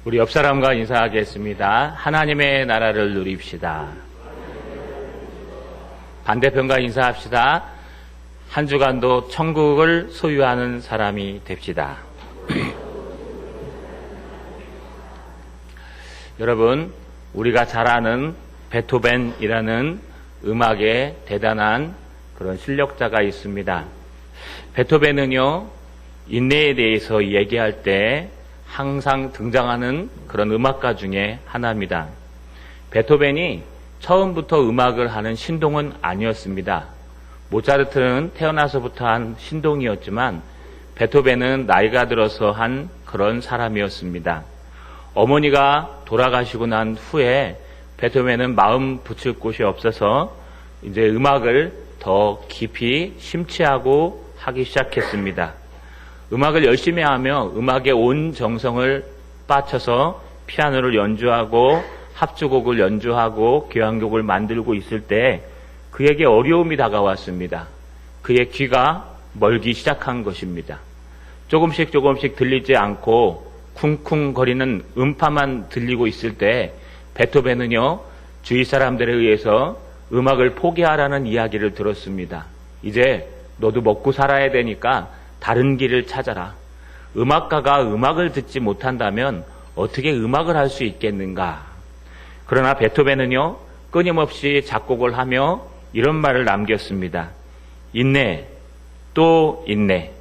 우리 옆 사람과 인사하겠습니다. 하나님의 나라를 누립시다. 반대편과 인사합시다. 한 주간도 천국을 소유하는 사람이 됩시다. 여러분, 우리가 잘 아는 베토벤이라는 음악의 대단한 그런 실력자가 있습니다. 베토벤은요, 인내에 대해서 얘기할 때 항상 등장하는 그런 음악가 중에 하나입니다. 베토벤이 처음부터 음악을 하는 신동은 아니었습니다. 모차르트는 태어나서부터 한 신동이었지만 베토벤은 나이가 들어서 한 그런 사람이었습니다. 어머니가 돌아가시고 난 후에 베토벤은 마음 붙일 곳이 없어서 이제 음악을 더 깊이 심취하고 하기 시작했습니다. 음악을 열심히 하며 음악에 온 정성을 빠쳐서 피아노를 연주하고 합주곡을 연주하고 교향곡을 만들고 있을 때 그에게 어려움이 다가왔습니다. 그의 귀가 멀기 시작한 것입니다. 조금씩 들리지 않고 쿵쿵거리는 음파만 들리고 있을 때 베토벤은요, 주위 사람들에 의해서 음악을 포기하라는 이야기를 들었습니다. 이제 너도 먹고 살아야 되니까 다른 길을 찾아라. 음악가가 음악을 듣지 못한다면 어떻게 음악을 할 수 있겠는가? 그러나 베토벤은요, 끊임없이 작곡을 하며 이런 말을 남겼습니다. 인내, 또 인내.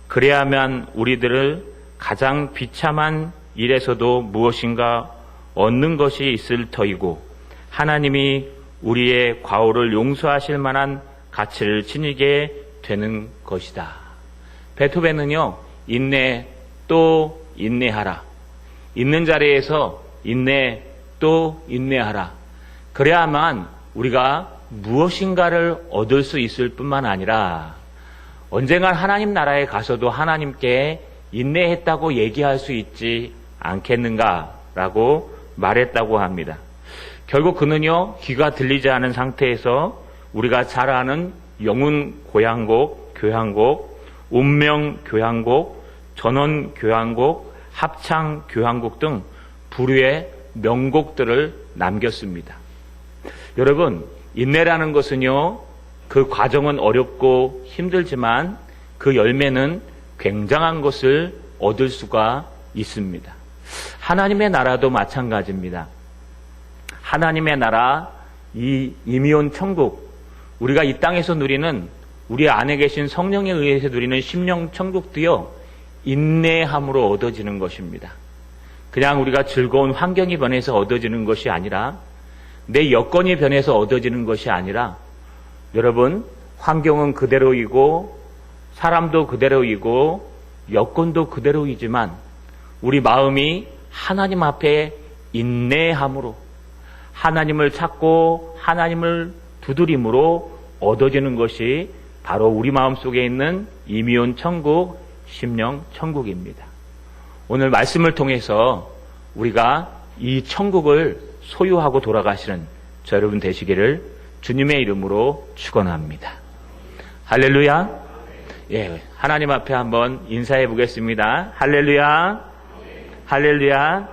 그래야만 우리들을 가장 비참한 일에서도 무엇인가 얻는 것이 있을 터이고 하나님이 우리의 과오를 용서하실 만한 가치를 지니게 되는 것이다. 베토벤은요, 인내 또 인내하라. 있는 자리에서 인내 또 인내하라. 그래야만 우리가 무엇인가를 얻을 수 있을 뿐만 아니라 언젠가 하나님 나라에 가서도 하나님께 인내했다고 얘기할 수 있지 않겠는가라고 말했다고 합니다. 결국 그는요, 귀가 들리지 않은 상태에서 우리가 잘 아는 영혼 고향곡, 교향곡, 운명 교향곡, 전원 교향곡, 합창 교향곡 등 부류의 명곡들을 남겼습니다. 여러분, 인내라는 것은요, 그 과정은 어렵고 힘들지만 그 열매는 굉장한 것을 얻을 수가 있습니다. 하나님의 나라도 마찬가지입니다. 하나님의 나라, 이 임의온 천국, 우리가 이 땅에서 누리는 우리 안에 계신 성령에 의해서 누리는 심령 천국도요, 인내함으로 얻어지는 것입니다. 그냥 우리가 즐거운 환경이 변해서 얻어지는 것이 아니라 내 여건이 변해서 얻어지는 것이 아니라 여러분, 환경은 그대로이고 사람도 그대로이고 여건도 그대로이지만 우리 마음이 하나님 앞에 인내함으로 하나님을 찾고 하나님을 두드림으로 얻어지는 것이 바로 우리 마음속에 있는 임의온 천국, 심령 천국입니다. 오늘 말씀을 통해서 우리가 이 천국을 소유하고 돌아가시는 저 여러분 되시기를 주님의 이름으로 축원합니다. 할렐루야. 예, 하나님 앞에 한번 인사해 보겠습니다. 할렐루야. 할렐루야.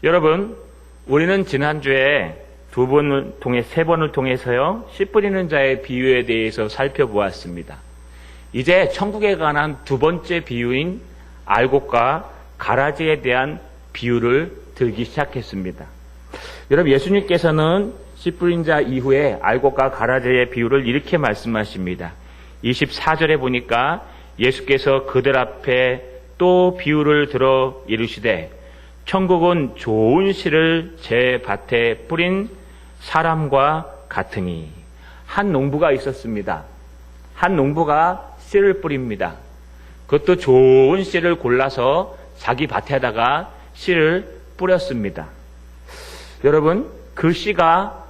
여러분, 우리는 지난주에 세 번을 통해서요, 씨 뿌리는 자의 비유에 대해서 살펴보았습니다. 이제 천국에 관한 두 번째 비유인 알곡과 가라지에 대한 비유를 들기 시작했습니다. 여러분, 예수님께서는 씨 뿌린 자 이후에 알곡과 가라지의 비유를 이렇게 말씀하십니다. 24절에 보니까 예수께서 그들 앞에 또 비유를 들어 이르시되 천국은 좋은 씨를 제 밭에 뿌린 사람과 같으니. 한 농부가 있었습니다. 한 농부가 씨를 뿌립니다. 그것도 좋은 씨를 골라서 자기 밭에다가 씨를 뿌렸습니다. 여러분, 그 씨가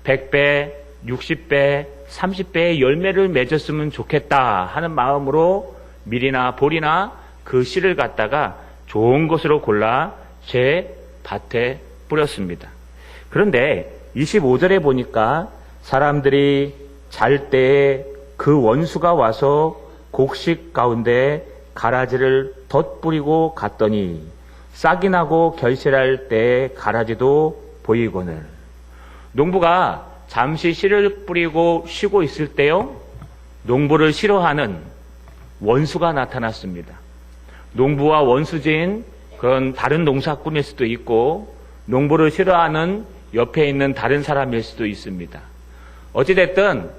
100배, 60배, 30배의 열매를 맺었으면 좋겠다 하는 마음으로 밀이나 보리나 그 씨를 갖다가 좋은 것으로 골라 제 밭에 뿌렸습니다. 그런데 25절에 보니까 사람들이 잘 때에 그 원수가 와서 곡식 가운데 가라지를 덧뿌리고 갔더니 싹이 나고 결실할 때 가라지도 보이거늘. 농부가 잠시 씨를 뿌리고 쉬고 있을 때요, 농부를 싫어하는 원수가 나타났습니다. 농부와 원수지인 그런 다른 농사꾼일 수도 있고, 농부를 싫어하는 옆에 있는 다른 사람일 수도 있습니다. 어찌됐든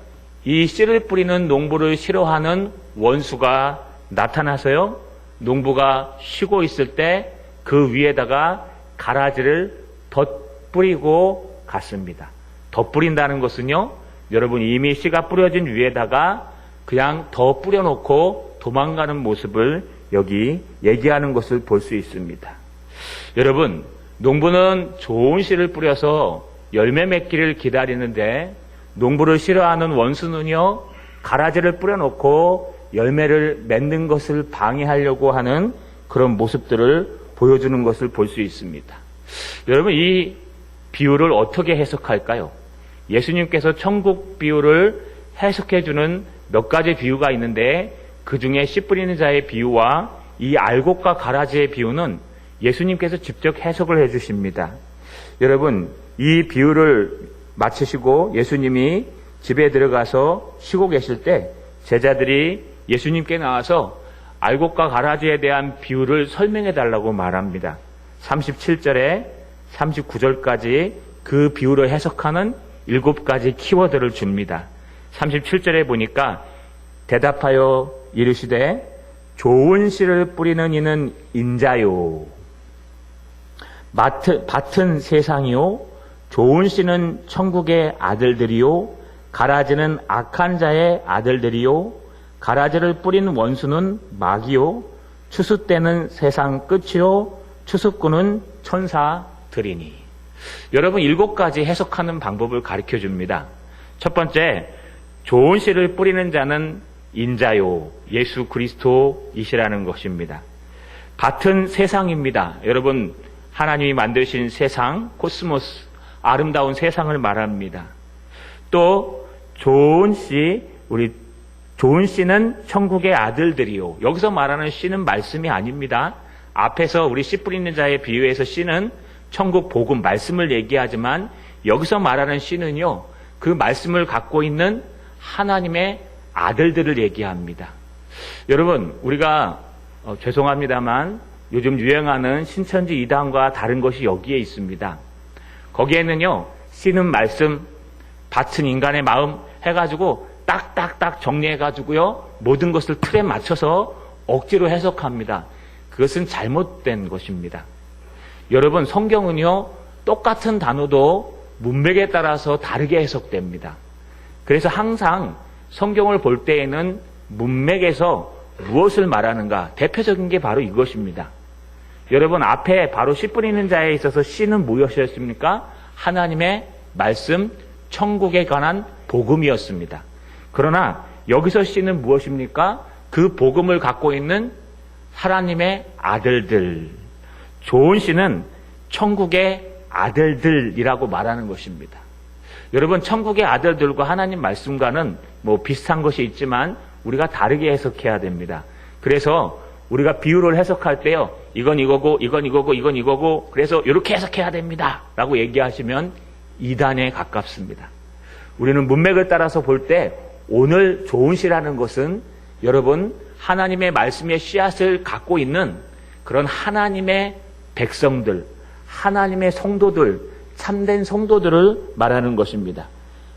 이 씨를 뿌리는 농부를 싫어하는 원수가 나타나서요, 농부가 쉬고 있을 때 그 위에다가 가라지를 덧뿌리고 갔습니다. 덧뿌린다는 것은요, 여러분 이미 씨가 뿌려진 위에다가 그냥 더 뿌려놓고 도망가는 모습을 여기 얘기하는 것을 볼 수 있습니다. 여러분, 농부는 좋은 씨를 뿌려서 열매 맺기를 기다리는데, 농부를 싫어하는 원수는요, 가라지를 뿌려놓고 열매를 맺는 것을 방해하려고 하는 그런 모습들을 보여주는 것을 볼 수 있습니다. 여러분, 이 비유를 어떻게 해석할까요? 예수님께서 천국 비유를 해석해주는 몇 가지 비유가 있는데, 그 중에 씨 뿌리는 자의 비유와 이 알곡과 가라지의 비유는 예수님께서 직접 해석을 해주십니다. 여러분, 이 비유를 마치시고 예수님이 집에 들어가서 쉬고 계실 때 제자들이 예수님께 나와서 알곡과 가라지에 대한 비유를 설명해 달라고 말합니다. 37절에 39절까지 그 비유를 해석하는 7가지 키워드를 줍니다. 37절에 보니까 대답하여 이르시되 좋은 씨를 뿌리는 이는 인자요, 밭은 세상이요, 좋은 씨는 천국의 아들들이요, 가라지는 악한 자의 아들들이요, 가라지를 뿌린 원수는 마귀요, 추수 때는 세상 끝이요, 추수꾼은 천사들이니. 여러분, 7가지 해석하는 방법을 가르쳐 줍니다. 첫 번째, 좋은 씨를 뿌리는 자는 인자요, 예수 그리스도이시라는 것입니다. 밭은 세상입니다. 여러분, 하나님이 만드신 세상, 코스모스, 아름다운 세상을 말합니다. 또 좋은 씨, 좋은 씨는 천국의 아들들이요. 여기서 말하는 씨는 말씀이 아닙니다. 앞에서 우리 씨 뿌리는 자의 비유에서 씨는 천국 복음, 말씀을 얘기하지만 여기서 말하는 씨는요, 그 말씀을 갖고 있는 하나님의 아들들을 얘기합니다. 여러분, 우리가 죄송합니다만 요즘 유행하는 신천지 이단과 다른 것이 여기에 있습니다. 거기에는요, 씨는 말씀, 밭은 인간의 마음 해가지고 딱딱딱 정리해가지고요, 모든 것을 틀에 맞춰서 억지로 해석합니다. 그것은 잘못된 것입니다. 여러분, 성경은요, 똑같은 단어도 문맥에 따라서 다르게 해석됩니다. 그래서 항상 성경을 볼 때에는 문맥에서 무엇을 말하는가, 대표적인 게 바로 이것입니다. 여러분, 앞에 바로 씨 뿌리는 자에 있어서 씨는 무엇이었습니까? 하나님의 말씀, 천국에 관한 복음이었습니다. 그러나 여기서 씨는 무엇입니까? 그 복음을 갖고 있는 하나님의 아들들. 좋은 씨는 천국의 아들들이라고 말하는 것입니다. 여러분, 천국의 아들들과 하나님 말씀과는 비슷한 것이 있지만 우리가 다르게 해석해야 됩니다. 그래서 우리가 비유를 해석할 때요, 이건 이거고 이건 이거고 이건 이거고 그래서 이렇게 해석해야 됩니다 라고 얘기하시면 이단에 가깝습니다. 우리는 문맥을 따라서 볼 때 오늘 좋은 씨라는 것은 여러분, 하나님의 말씀의 씨앗을 갖고 있는 그런 하나님의 백성들, 하나님의 성도들, 참된 성도들을 말하는 것입니다.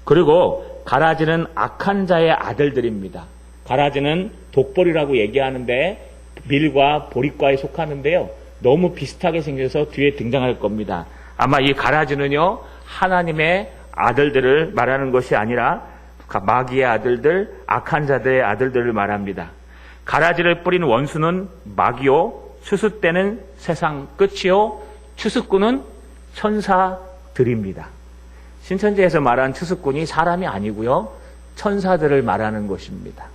그리고 가라지는 악한 자의 아들들입니다. 가라지는 독보리라고 얘기하는데 밀과 보리과에 속하는데요, 너무 비슷하게 생겨서 뒤에 등장할 겁니다. 아마 이 가라지는요, 하나님의 아들들을 말하는 것이 아니라 마귀의 아들들, 악한 자들의 아들들을 말합니다. 가라지를 뿌린 원수는 마귀요, 추수 때는 세상 끝이요, 추수꾼은 천사들입니다. 신천지에서 말하는 추수꾼이 사람이 아니고요, 천사들을 말하는 것입니다.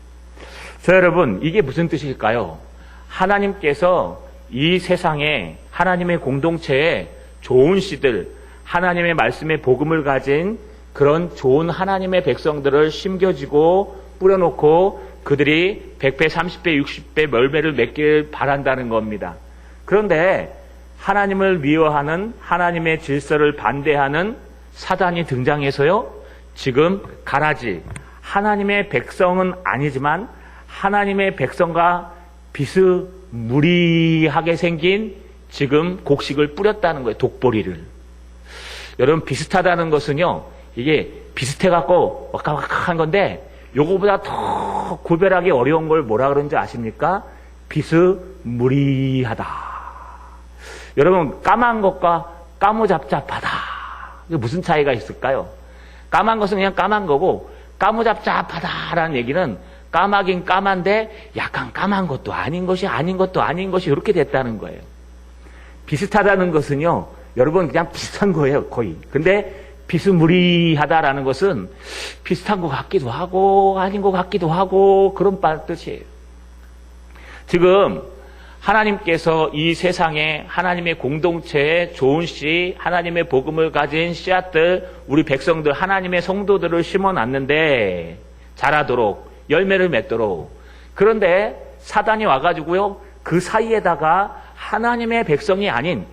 저 여러분, 이게 무슨 뜻일까요? 하나님께서 이 세상에, 하나님의 공동체에 좋은 씨들, 하나님의 말씀의 복음을 가진 그런 좋은 하나님의 백성들을 심겨지고 뿌려놓고 그들이 100배, 30배, 60배 열매를 맺기를 바란다는 겁니다. 그런데 하나님을 미워하는 하나님의 질서를 반대하는 사단이 등장해서요. 지금 가라지, 하나님의 백성은 아니지만 하나님의 백성과 비스무리하게 생긴 지금 곡식을 뿌렸다는 거예요. 독보리를. 여러분, 비슷하다는 것은요, 이게 비슷해갖고 와까와까한 건데 요거보다 더 구별하기 어려운 걸 뭐라 그러는지 아십니까? 비스무리하다. 여러분, 까만 것과 까무잡잡하다. 이게 무슨 차이가 있을까요? 까만 것은 그냥 까만 거고 까무잡잡하다라는 얘기는 까마긴 까만데 약간 까만 것도 아닌 것이 아닌 것도 아닌 것이 이렇게 됐다는 거예요. 비슷하다는 것은요, 여러분 그냥 비슷한 거예요, 거의. 근데 비스무리하다라는 것은 비슷한 것 같기도 하고 아닌 것 같기도 하고 그런 뜻이에요. 지금 하나님께서 이 세상에 하나님의 공동체에 좋은 씨, 하나님의 복음을 가진 씨앗들, 우리 백성들, 하나님의 성도들을 심어놨는데 자라도록 열매를 맺도록. 그런데 사단이 와가지고요, 그 사이에다가 하나님의 백성이 아닌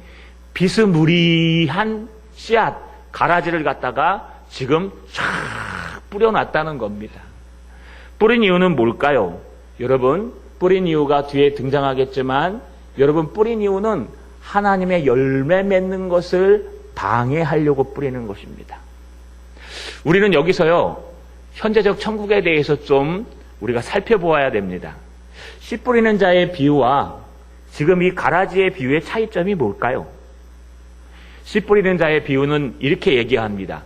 비스무리한 씨앗, 가라지를 갖다가 지금 쫙 뿌려놨다는 겁니다. 뿌린 이유는 뭘까요? 여러분, 뿌린 이유가 뒤에 등장하겠지만, 여러분, 뿌린 이유는 하나님의 열매 맺는 것을 방해하려고 뿌리는 것입니다. 우리는 여기서요, 현재적 천국에 대해서 좀 우리가 살펴보아야 됩니다. 씨 뿌리는 자의 비유와 지금 이 가라지의 비유의 차이점이 뭘까요? 씨 뿌리는 자의 비유는 이렇게 얘기합니다.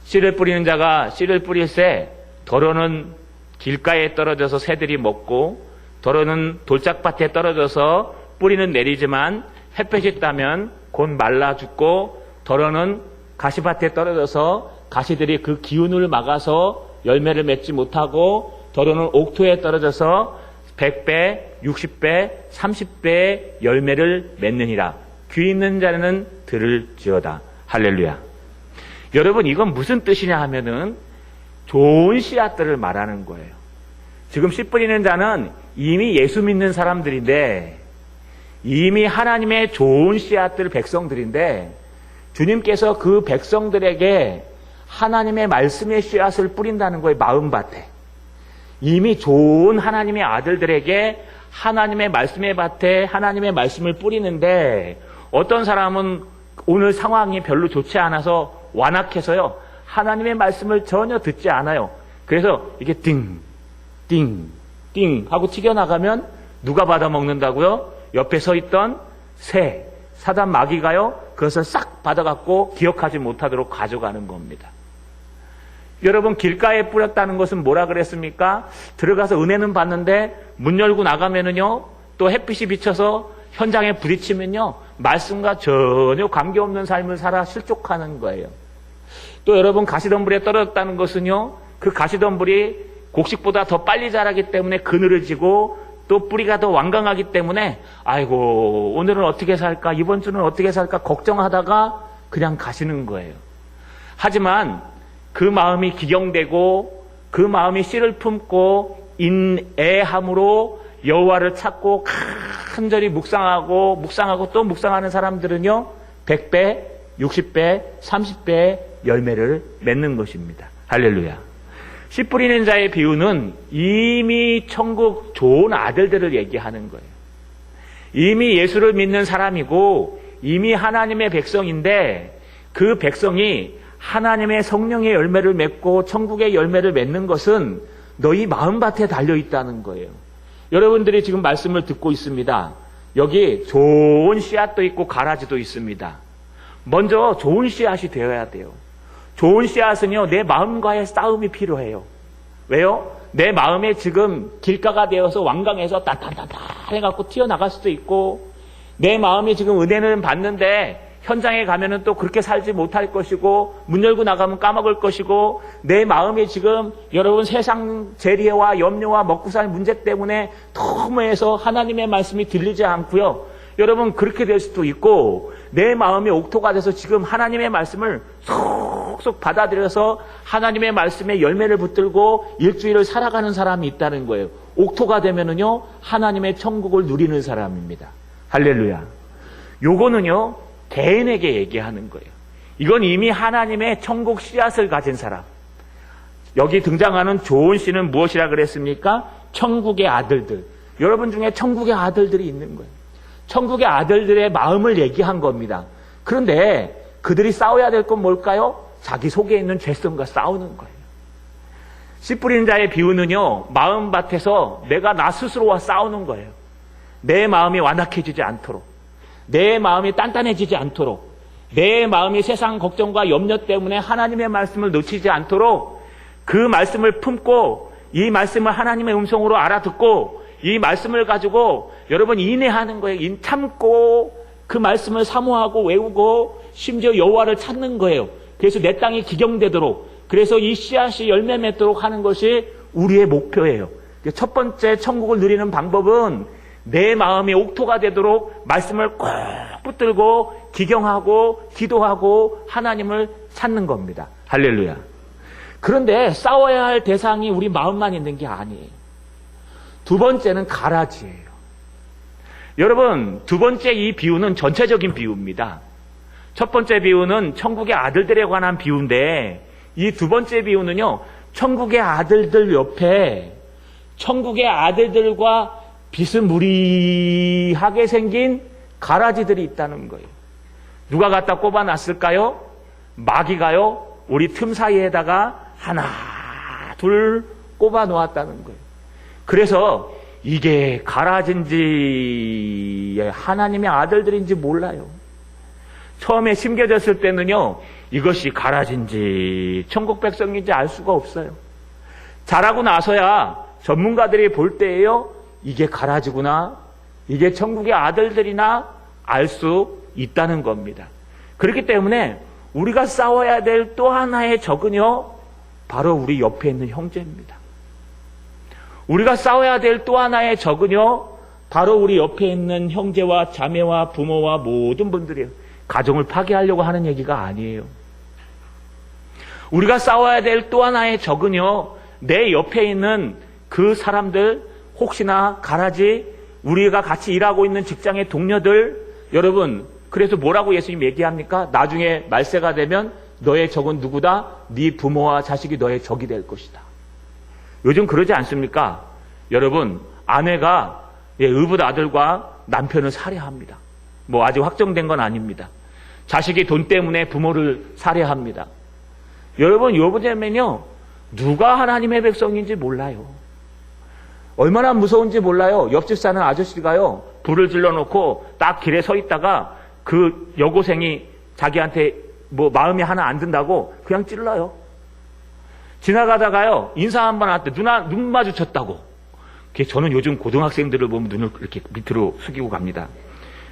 씨를 뿌리는 자가 씨를 뿌릴새 덜어는 길가에 떨어져서 새들이 먹고, 덜어는 돌짝밭에 떨어져서 뿌리는 내리지만 햇볕이 따면 곧 말라 죽고, 덜어는 가시밭에 떨어져서 가시들이 그 기운을 막아서 열매를 맺지 못하고, 덜어는 옥토에 떨어져서 100배, 60배, 30배의 열매를 맺느니라. 귀 있는 자는 들을지어다. 할렐루야. 여러분, 이건 무슨 뜻이냐 하면은 좋은 씨앗들을 말하는 거예요. 지금 씨 뿌리는 자는 이미 예수 믿는 사람들인데, 이미 하나님의 좋은 씨앗들 백성들인데, 주님께서 그 백성들에게 하나님의 말씀의 씨앗을 뿌린다는 거예요. 마음밭에. 이미 좋은 하나님의 아들들에게 하나님의 말씀의 밭에 하나님의 말씀을 뿌리는데, 어떤 사람은 오늘 상황이 별로 좋지 않아서 완악해서요, 하나님의 말씀을 전혀 듣지 않아요. 그래서 이게 띵 하고 튀겨나가면 누가 받아먹는다고요? 옆에 서 있던 새, 사단 마귀가요, 그것을 싹 받아갖고 기억하지 못하도록 가져가는 겁니다. 여러분, 길가에 뿌렸다는 것은 뭐라 그랬습니까? 들어가서 은혜는 받는데 문 열고 나가면은요, 또 햇빛이 비쳐서 현장에 부딪히면요, 말씀과 전혀 관계없는 삶을 살아 실족하는 거예요. 또 여러분, 가시덤불에 떨어졌다는 것은요, 그 가시덤불이 곡식보다 더 빨리 자라기 때문에 그늘어지고, 또 뿌리가 더 완강하기 때문에 아이고, 오늘은 어떻게 살까, 이번 주는 어떻게 살까 걱정하다가 그냥 가시는 거예요. 하지만 그 마음이 기경되고 그 마음이 씨를 품고 인애함으로 여호와를 찾고 간절히 묵상하고 또 묵상하는 사람들은요, 100배, 60배, 30배의 열매를 맺는 것입니다. 할렐루야. 씨 뿌리는 자의 비유는 이미 천국 좋은 아들들을 얘기하는 거예요. 이미 예수를 믿는 사람이고 이미 하나님의 백성인데, 그 백성이 하나님의 성령의 열매를 맺고 천국의 열매를 맺는 것은 너희 마음밭에 달려있다는 거예요. 여러분들이 지금 말씀을 듣고 있습니다. 여기 좋은 씨앗도 있고 가라지도 있습니다. 먼저 좋은 씨앗이 되어야 돼요. 좋은 씨앗은요, 내 마음과의 싸움이 필요해요. 왜요? 내 마음에 지금 길가가 되어서 완강해서 따따따따 해갖고 튀어나갈 수도 있고, 내 마음이 지금 은혜는 받는데 현장에 가면은 또 그렇게 살지 못할 것이고, 문 열고 나가면 까먹을 것이고, 내 마음이 지금 여러분 세상 재리와 염려와 먹고 살 문제 때문에 너무 해서 하나님의 말씀이 들리지 않고요, 여러분 그렇게 될 수도 있고, 내 마음이 옥토가 돼서 지금 하나님의 말씀을 속속 받아들여서 하나님의 말씀에 열매를 붙들고 일주일을 살아가는 사람이 있다는 거예요. 옥토가 되면은요, 하나님의 천국을 누리는 사람입니다. 할렐루야. 요거는요, 개인에게 얘기하는 거예요. 이건 이미 하나님의 천국 씨앗을 가진 사람. 여기 등장하는 좋은 씨는 무엇이라 그랬습니까? 천국의 아들들. 여러분 중에 천국의 아들들이 있는 거예요. 천국의 아들들의 마음을 얘기한 겁니다. 그런데 그들이 싸워야 될 건 뭘까요? 자기 속에 있는 죄성과 싸우는 거예요. 씨 뿌리는 자의 비유는요, 마음밭에서 내가 나 스스로와 싸우는 거예요. 내 마음이 완악해지지 않도록, 내 마음이 단단해지지 않도록, 내 마음이 세상 걱정과 염려 때문에 하나님의 말씀을 놓치지 않도록 그 말씀을 품고 이 말씀을 하나님의 음성으로 알아듣고 이 말씀을 가지고 여러분 인내하는 거예요. 참고 그 말씀을 사모하고 외우고 심지어 여호와를 찾는 거예요. 그래서 내 땅이 기경되도록, 그래서 이 씨앗이 열매 맺도록 하는 것이 우리의 목표예요. 첫 번째 천국을 누리는 방법은 내 마음이 옥토가 되도록 말씀을 꼭 붙들고 기경하고 기도하고 하나님을 찾는 겁니다. 할렐루야. 그런데 싸워야 할 대상이 우리 마음만 있는 게 아니에요. 두 번째는 가라지예요. 여러분, 두 번째 이 비유는 전체적인 비유입니다. 첫 번째 비유는 천국의 아들들에 관한 비유인데 이 두 번째 비유는요, 천국의 아들들 옆에 천국의 아들들과 비스무리하게 생긴 가라지들이 있다는 거예요. 누가 갖다 꼽아놨을까요? 마귀가요, 우리 틈 사이에다가 하나, 둘 꼽아 놓았다는 거예요. 그래서 이게 가라지인지 하나님의 아들들인지 몰라요. 처음에 심겨졌을 때는요, 이것이 가라지인지 천국 백성인지 알 수가 없어요. 자라고 나서야 전문가들이 볼 때에요, 이게 가라지구나, 이게 천국의 아들들이나 알 수 있다는 겁니다. 그렇기 때문에 우리가 싸워야 될 또 하나의 적은요, 바로 우리 옆에 있는 형제입니다. 우리가 싸워야 될 또 하나의 적은요, 바로 우리 옆에 있는 형제와 자매와 부모와 모든 분들이에요. 가정을 파괴하려고 하는 얘기가 아니에요. 우리가 싸워야 될 또 하나의 적은요, 내 옆에 있는 그 사람들, 혹시나 가라지, 우리가 같이 일하고 있는 직장의 동료들, 여러분, 그래서 뭐라고 예수님 얘기합니까? 나중에 말세가 되면 너의 적은 누구다? 네 부모와 자식이 너의 적이 될 것이다. 요즘 그러지 않습니까? 여러분, 아내가 의붓 아들과 남편을 살해합니다. 뭐 아직 확정된 건 아닙니다. 자식이 돈 때문에 부모를 살해합니다. 여러분, 요즘에는요, 누가 하나님의 백성인지 몰라요. 얼마나 무서운지 몰라요. 옆집 사는 아저씨가요, 불을 질러놓고 딱 길에 서 있다가 그 여고생이 자기한테 뭐 마음이 하나 안 든다고 그냥 찔러요. 지나가다가요, 인사 한번 할 때 눈 마주쳤다고. 저는 요즘 고등학생들을 보면 눈을 이렇게 밑으로 숙이고 갑니다.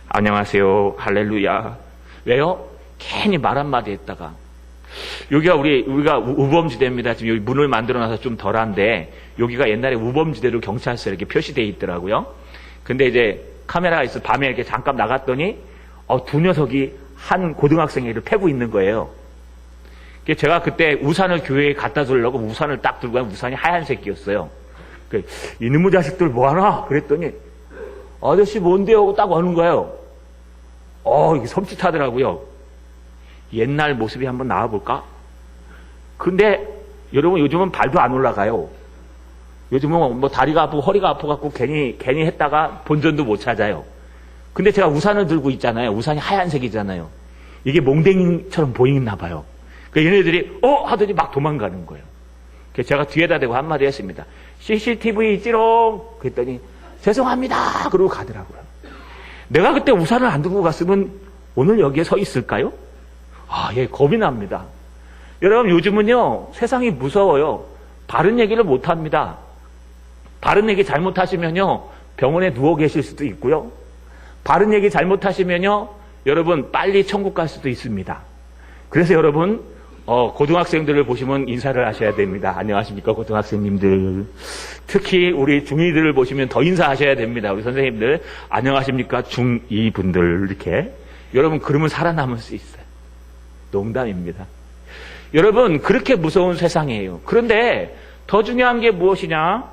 안녕하세요, 할렐루야. 왜요? 괜히 말 한마디 했다가. 여기가 우리가 우범지대입니다. 지금 여기 문을 만들어놔서 좀 덜한데, 여기가 옛날에 우범지대로 경찰서 이렇게 표시되어 있더라고요. 근데 이제 카메라가 있어 밤에 이렇게 잠깐 나갔더니 두 녀석이 한 고등학생을 패고 있는 거예요. 제가 그때 우산을 교회에 갖다 주려고 우산을 딱 들고 가면 우산이 하얀색이었어요. 이놈의 자식들 뭐하나? 그랬더니 아저씨 뭔데요? 하고 딱 오는 거예요. 이게 섬찟하더라고요. 옛날 모습이 한번 나와볼까? 근데 여러분, 요즘은 발도 안 올라가요. 요즘은 뭐 다리가 아프고 허리가 아파갖고 괜히 했다가 본전도 못 찾아요. 근데 제가 우산을 들고 있잖아요. 우산이 하얀색이잖아요. 이게 몽댕이처럼 보이나 봐요. 얘네들이 하더니 막 도망가는 거예요. 제가 뒤에다 대고 한마디 했습니다. CCTV 있지롱. 그랬더니 죄송합니다. 그러고 가더라고요. 내가 그때 우산을 안 들고 갔으면 오늘 여기에 서 있을까요? 겁이 납니다. 여러분, 요즘은요, 세상이 무서워요. 바른 얘기를 못 합니다. 바른 얘기 잘못하시면요, 병원에 누워 계실 수도 있고요. 바른 얘기 잘못하시면요, 여러분, 빨리 천국 갈 수도 있습니다. 그래서 여러분, 고등학생들을 보시면 인사를 하셔야 됩니다. 안녕하십니까, 고등학생님들. 특히 우리 중2들을 보시면 더 인사하셔야 됩니다. 우리 선생님들, 안녕하십니까, 중2 분들, 이렇게. 여러분, 그러면 살아남을 수 있어요. 농담입니다. 여러분, 그렇게 무서운 세상이에요. 그런데 더 중요한 게 무엇이냐?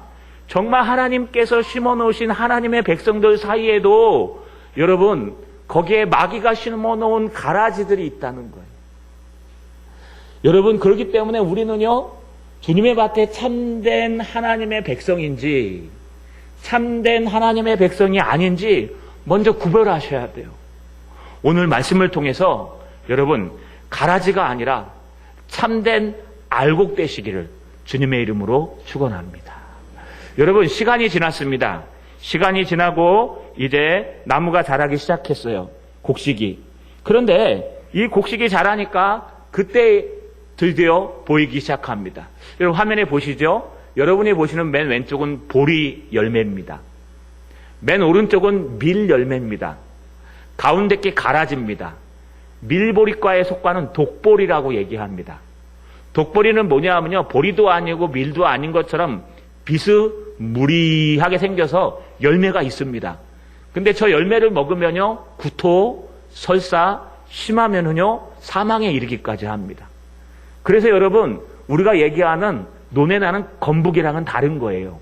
정말 하나님께서 심어놓으신 하나님의 백성들 사이에도 여러분, 거기에 마귀가 심어놓은 가라지들이 있다는 거예요. 여러분, 그렇기 때문에 우리는요, 주님의 밭에 참된 하나님의 백성인지 참된 하나님의 백성이 아닌지 먼저 구별하셔야 돼요. 오늘 말씀을 통해서 여러분, 가라지가 아니라 참된 알곡 되시기를 주님의 이름으로 축원합니다. 여러분, 시간이 지났습니다. 시간이 지나고 이제 나무가 자라기 시작했어요. 곡식이. 그런데 이 곡식이 자라니까 그때 드디어 보이기 시작합니다. 여러분, 화면에 보시죠? 여러분이 보시는 맨 왼쪽은 보리 열매입니다. 맨 오른쪽은 밀 열매입니다. 가운데 게 가라지입니다. 밀보리과에 속하는 독보리라고 얘기합니다. 독보리는 뭐냐 하면요, 보리도 아니고 밀도 아닌 것처럼 비스무리하게 생겨서 열매가 있습니다. 근데 저 열매를 먹으면요, 구토, 설사, 심하면은요, 사망에 이르기까지 합니다. 그래서 여러분, 우리가 얘기하는 논에 나는 건부기랑은 다른 거예요.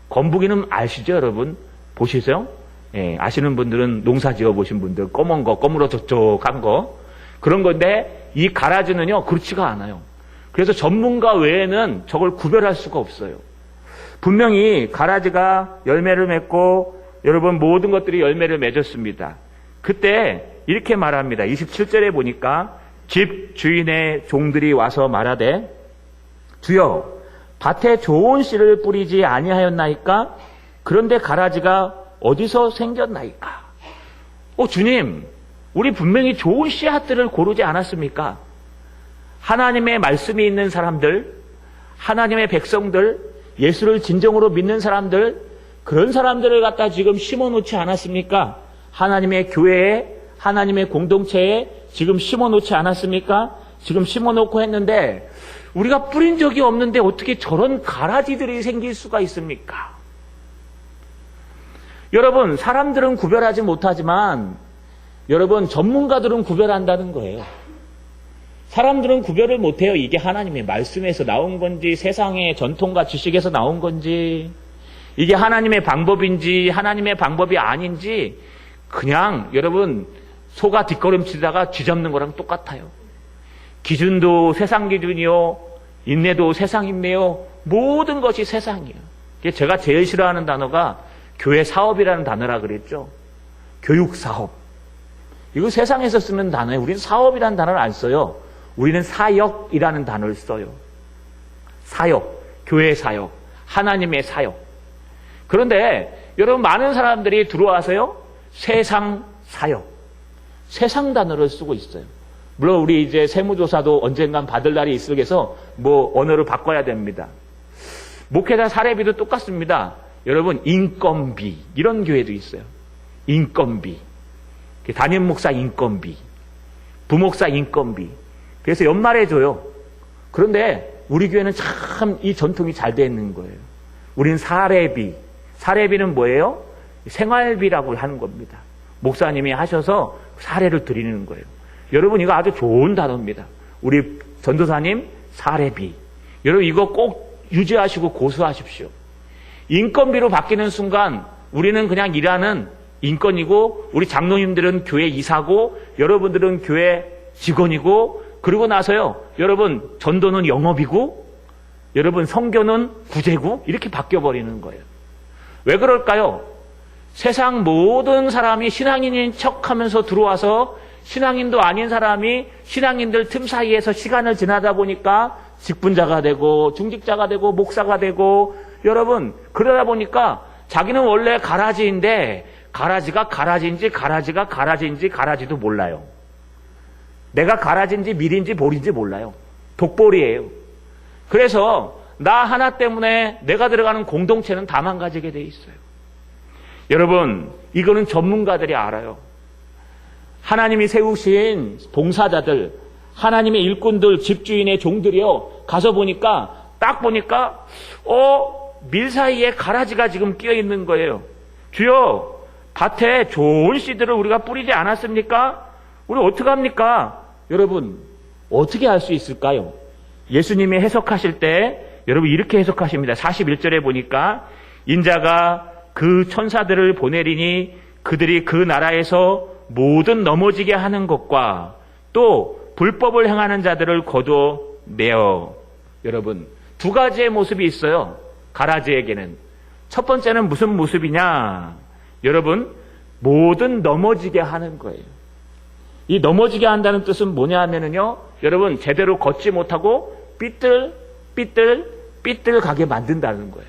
건부기는 아시죠, 여러분? 보시세요? 예, 아시는 분들은 농사 지어 보신 분들, 검은 거, 검으로적적한 거, 그런 건데, 이 가라지는요, 그렇지가 않아요. 그래서 전문가 외에는 저걸 구별할 수가 없어요. 분명히 가라지가 열매를 맺고, 여러분, 모든 것들이 열매를 맺었습니다. 그때 이렇게 말합니다. 27절에 보니까 집 주인의 종들이 와서 말하되, 주여, 밭에 좋은 씨를 뿌리지 아니하였나이까? 그런데 가라지가 어디서 생겼나이까? 주님, 우리 분명히 좋은 씨앗들을 고르지 않았습니까? 하나님의 말씀이 있는 사람들, 하나님의 백성들, 예수를 진정으로 믿는 사람들, 그런 사람들을 갖다 지금 심어놓지 않았습니까? 하나님의 교회에, 하나님의 공동체에 지금 심어놓지 않았습니까? 지금 심어놓고 했는데 우리가 뿌린 적이 없는데 어떻게 저런 가라지들이 생길 수가 있습니까? 여러분, 사람들은 구별하지 못하지만 여러분, 전문가들은 구별한다는 거예요. 사람들은 구별을 못해요. 이게 하나님의 말씀에서 나온 건지 세상의 전통과 지식에서 나온 건지 이게 하나님의 방법인지 하나님의 방법이 아닌지 그냥 여러분 소가 뒷걸음치다가 쥐잡는 거랑 똑같아요. 기준도 세상 기준이요, 인내도 세상 인내요, 모든 것이 세상이에요. 제가 제일 싫어하는 단어가 교회 사업이라는 단어라 그랬죠. 교육 사업. 이거 세상에서 쓰는 단어예요. 우리는 사업이라는 단어를 안 써요. 우리는 사역이라는 단어를 써요. 사역, 교회 사역, 하나님의 사역. 그런데 여러분, 많은 사람들이 들어와서요, 세상 사역, 세상 단어를 쓰고 있어요. 물론 우리 이제 세무조사도 언젠간 받을 날이 있을 해서 언어를 바꿔야 됩니다. 목회자 사례비도 똑같습니다. 여러분, 인건비, 이런 교회도 있어요. 인건비, 담임 목사 인건비, 부목사 인건비. 그래서 연말에 줘요. 그런데 우리 교회는 참 이 전통이 잘 돼 있는 거예요. 우리는 사례비. 사례비는 뭐예요? 생활비라고 하는 겁니다. 목사님이 하셔서 사례를 드리는 거예요. 여러분, 이거 아주 좋은 단어입니다. 우리 전도사님 사례비. 여러분, 이거 꼭 유지하시고 고수하십시오. 인건비로 바뀌는 순간 우리는 그냥 일하는 인건이고, 우리 장로님들은 교회 이사고, 여러분들은 교회 직원이고, 그러고 나서요, 여러분, 전도는 영업이고, 여러분, 성교는 구제고, 이렇게 바뀌어버리는 거예요. 왜 그럴까요? 세상 모든 사람이 신앙인인 척 하면서 들어와서 신앙인도 아닌 사람이 신앙인들 틈 사이에서 시간을 지나다 보니까 직분자가 되고, 중직자가 되고, 목사가 되고, 여러분, 그러다 보니까 자기는 원래 가라지인데, 가라지가 가라지인지, 가라지가 가라지인지, 가라지도 몰라요. 내가 가라지인지 밀인지 볼인지 몰라요. 독보리예요. 그래서 나 하나 때문에 내가 들어가는 공동체는 다 망가지게 돼 있어요. 여러분, 이거는 전문가들이 알아요. 하나님이 세우신 봉사자들, 하나님의 일꾼들, 집주인의 종들이요, 가서 보니까, 딱 보니까 밀 사이에 가라지가 지금 끼어 있는 거예요. 주여, 밭에 좋은 씨들을 우리가 뿌리지 않았습니까? 우리 어떡합니까? 여러분, 어떻게 할 수 있을까요? 예수님이 해석하실 때 여러분 이렇게 해석하십니다. 41절에 보니까 인자가 그 천사들을 보내리니 그들이 그 나라에서 모든 넘어지게 하는 것과 또 불법을 행하는 자들을 거둬내어. 여러분, 두 가지의 모습이 있어요. 가라지에게는. 첫 번째는 무슨 모습이냐? 여러분, 모든 넘어지게 하는 거예요. 이 넘어지게 한다는 뜻은 뭐냐 하면은요, 여러분, 제대로 걷지 못하고 삐뚤 가게 만든다는 거예요.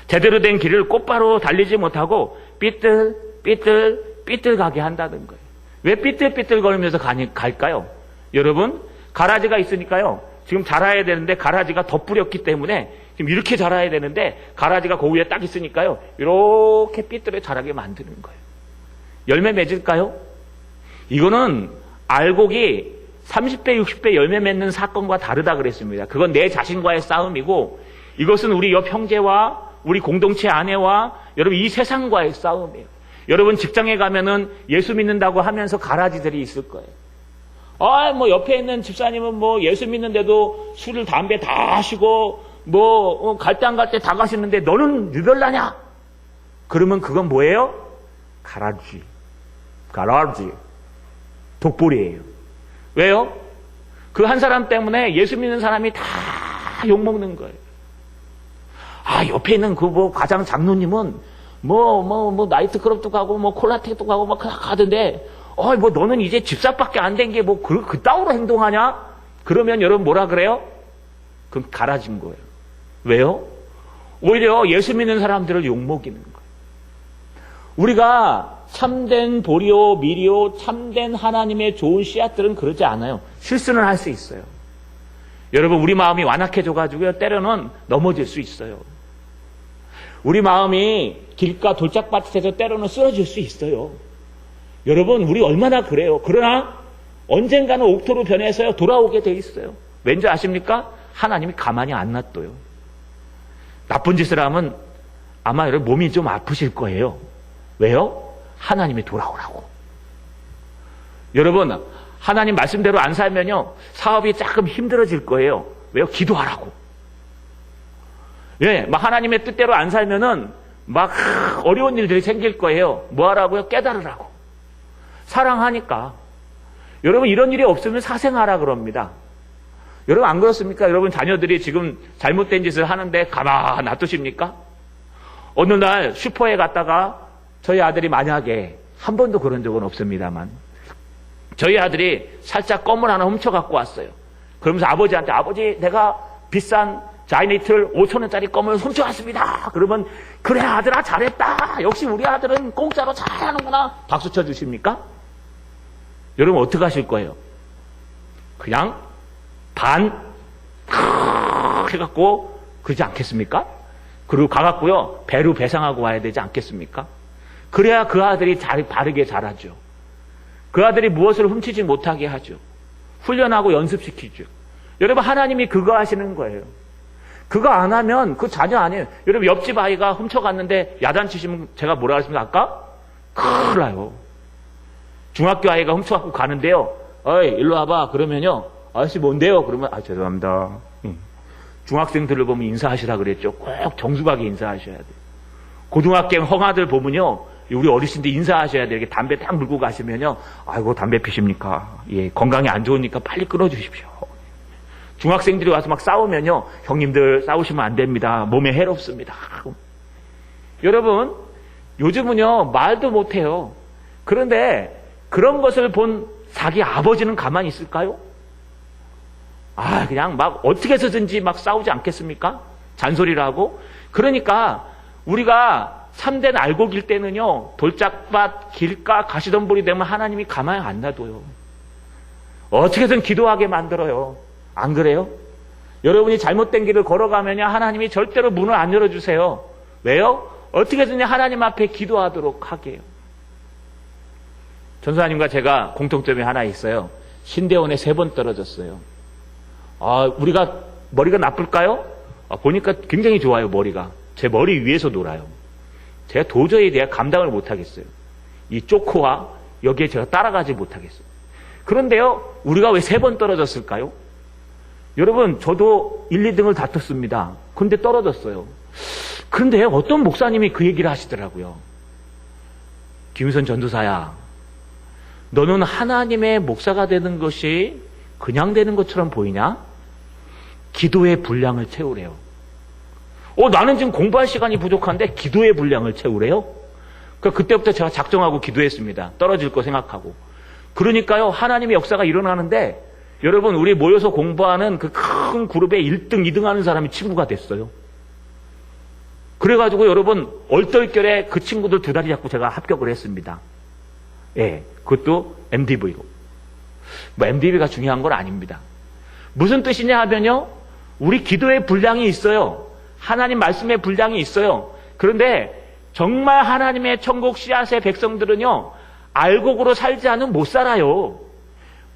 제대로 된 길을 곧바로 달리지 못하고 삐뚤 가게 한다는 거예요. 왜 삐뚤 거리면서 갈까요? 여러분, 가라지가 있으니까요. 지금 자라야 되는데 가라지가 덧뿌렸기 때문에 지금 이렇게 자라야 되는데 가라지가 그 위에 딱 있으니까요. 이렇게 삐뚤게 자라게 만드는 거예요. 열매 맺을까요? 이거는 알곡이 30배, 60배 열매 맺는 사건과 다르다 그랬습니다. 그건 내 자신과의 싸움이고 이것은 우리 옆 형제와 우리 공동체 아내와 여러분 이 세상과의 싸움이에요. 여러분 직장에 가면은 예수 믿는다고 하면서 가라지들이 있을 거예요. 뭐 옆에 있는 집사님은 뭐 예수 믿는데도 술을 담배 다 하시고 뭐 갈 때 안 갈 때 다 가시는데 너는 유별나냐? 그러면 그건 뭐예요? 가라지. 독보리예요. 왜요? 그 한 사람 때문에 예수 믿는 사람이 다 욕먹는 거예요. 옆에 있는 그 과장 장로님은 나이트클럽도 가고 콜라텍도 가고 가던데 너는 이제 집사밖에 안 된 게 그따위로 행동하냐? 그러면 여러분 뭐라 그래요? 그럼 가라진 거예요. 왜요? 오히려 예수 믿는 사람들을 욕먹이는 거예요. 우리가 참된 보리오, 미리오, 참된 하나님의 좋은 씨앗들은 그러지 않아요. 실수는 할 수 있어요. 여러분, 우리 마음이 완악해져가지고요, 때로는 넘어질 수 있어요. 우리 마음이 길가 돌짝밭에서 때로는 쓰러질 수 있어요. 여러분, 우리 얼마나 그래요. 그러나 언젠가는 옥토로 변해서요, 돌아오게 돼 있어요. 왠지 아십니까? 하나님이 가만히 안 놔둬요. 나쁜 짓을 하면 아마 여러분 몸이 좀 아프실 거예요. 왜요? 하나님이 돌아오라고. 여러분, 하나님 말씀대로 안 살면요, 사업이 조금 힘들어질 거예요. 왜요? 기도하라고. 예, 하나님의 뜻대로 안 살면은 어려운 일들이 생길 거예요. 뭐 하라고요? 깨달으라고. 사랑하니까. 여러분, 이런 일이 없으면 사생하라 그럽니다. 여러분, 안 그렇습니까? 여러분, 자녀들이 지금 잘못된 짓을 하는데 가만 놔두십니까? 어느 날 슈퍼에 갔다가 저희 아들이 만약에 한 번도 그런 적은 없습니다만 저희 아들이 살짝 껌을 하나 훔쳐 갖고 왔어요. 그러면서 아버지한테 아버지 내가 비싼 자이니틀 5,000원짜리 껌을 훔쳐왔습니다. 그러면 그래 아들아 잘했다. 역시 우리 아들은 공짜로 잘하는구나. 박수 쳐주십니까? 여러분 어떻게 하실 거예요? 그냥 반 해갖고 그러지 않겠습니까? 그리고 가갖고요 배로 배상하고 와야 되지 않겠습니까? 그래야 그 아들이 바르게 자라죠. 그 아들이 무엇을 훔치지 못하게 하죠. 훈련하고 연습시키죠. 여러분 하나님이 그거 하시는 거예요. 그거 안 하면 그 자녀 아니에요. 여러분 옆집 아이가 훔쳐갔는데 야단치시면 제가 뭐라 했습니까 아까? 큰일 나요. 중학교 아이가 훔쳐갖고 가는데요. 어이 일로 와봐. 그러면요. 아저씨 뭔데요? 그러면 죄송합니다. 중학생들을 보면 인사하시라 그랬죠. 꼭 정숙하게 인사하셔야 돼요. 고등학생 형아들 보면요. 우리 어르신들 인사하셔야 돼요. 이렇게 담배 딱 물고 가시면요. 아이고 담배 피십니까? 예, 건강에 안 좋으니까 빨리 끊어주십시오. 중학생들이 와서 막 싸우면요. 형님들 싸우시면 안 됩니다. 몸에 해롭습니다. 여러분 요즘은요. 말도 못해요. 그런데 그런 것을 본 자기 아버지는 가만히 있을까요? 그냥 막 어떻게 해서든지 막 싸우지 않겠습니까? 잔소리를 하고. 그러니까 우리가 참된 알곡일 때는요. 돌짝밭, 길가, 가시덤불이 되면 하나님이 가만히 안 놔둬요. 어떻게든 기도하게 만들어요. 안 그래요? 여러분이 잘못된 길을 걸어가면요. 하나님이 절대로 문을 안 열어주세요. 왜요? 어떻게든 하나님 앞에 기도하도록 하게 해요. 전사님과 제가 공통점이 하나 있어요. 신대원에 3번 떨어졌어요. 우리가 머리가 나쁠까요? 보니까 굉장히 좋아요, 머리가. 제 머리 위에서 놀아요. 제가 도저히 내가 감당을 못하겠어요. 이 쪼크와 여기에 제가 따라가지 못하겠어요. 그런데요, 우리가 왜 3번 떨어졌을까요? 여러분, 저도 1, 2등을 다퉜습니다. 그런데 떨어졌어요. 그런데 어떤 목사님이 그 얘기를 하시더라고요. 김유선 전도사야, 너는 하나님의 목사가 되는 것이 그냥 되는 것처럼 보이냐? 기도의 분량을 채우래요. 나는 지금 공부할 시간이 부족한데 기도의 분량을 채우래요? 그때부터 제가 작정하고 기도했습니다. 떨어질 거 생각하고. 그러니까요, 하나님의 역사가 일어나는데, 여러분, 우리 모여서 공부하는 그 큰 그룹에 1등, 2등 하는 사람이 친구가 됐어요. 그래가지고 여러분, 얼떨결에 그 친구들 2다리 잡고 제가 합격을 했습니다. 예, 그것도 MDV로. MDV가 중요한 건 아닙니다. 무슨 뜻이냐 하면요, 우리 기도의 분량이 있어요. 하나님 말씀의 분량이 있어요. 그런데 정말 하나님의 천국 씨앗의 백성들은요, 알곡으로 살지 않으면 못 살아요.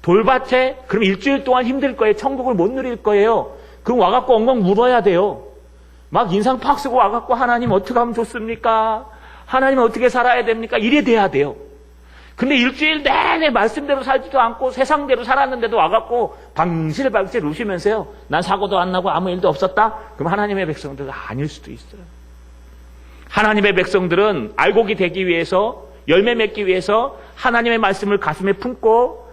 돌밭에 그럼 일주일 동안 힘들 거예요. 천국을 못 누릴 거예요. 그럼 와갖고 엉엉 물어야 돼요. 막 인상 팍 쓰고 와갖고 하나님 어떻게 하면 좋습니까? 하나님 어떻게 살아야 됩니까? 이래 돼야 돼요. 근데 일주일 내내 말씀대로 살지도 않고 세상대로 살았는데도 와갖고 방실방실 우시면서요, 난 사고도 안 나고 아무 일도 없었다? 그럼 하나님의 백성들은 아닐 수도 있어요. 하나님의 백성들은 알곡이 되기 위해서, 열매 맺기 위해서 하나님의 말씀을 가슴에 품고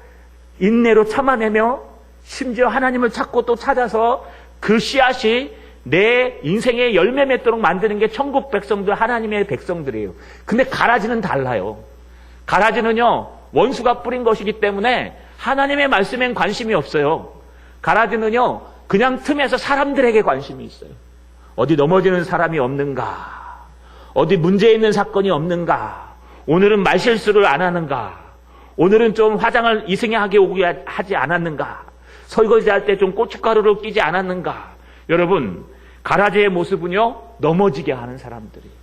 인내로 참아내며 심지어 하나님을 찾고 또 찾아서 그 씨앗이 내 인생에 열매 맺도록 만드는 게 천국 백성들, 하나님의 백성들이에요. 근데 가라지는 달라요. 가라지는요, 원수가 뿌린 것이기 때문에 하나님의 말씀엔 관심이 없어요. 가라지는요, 그냥 틈에서 사람들에게 관심이 있어요. 어디 넘어지는 사람이 없는가? 어디 문제 있는 사건이 없는가? 오늘은 말실수를 안 하는가? 오늘은 좀 화장을 이승하게 오게 하지 않았는가? 설거지할 때 좀 고춧가루를 끼지 않았는가? 여러분, 가라지의 모습은요, 넘어지게 하는 사람들이에요.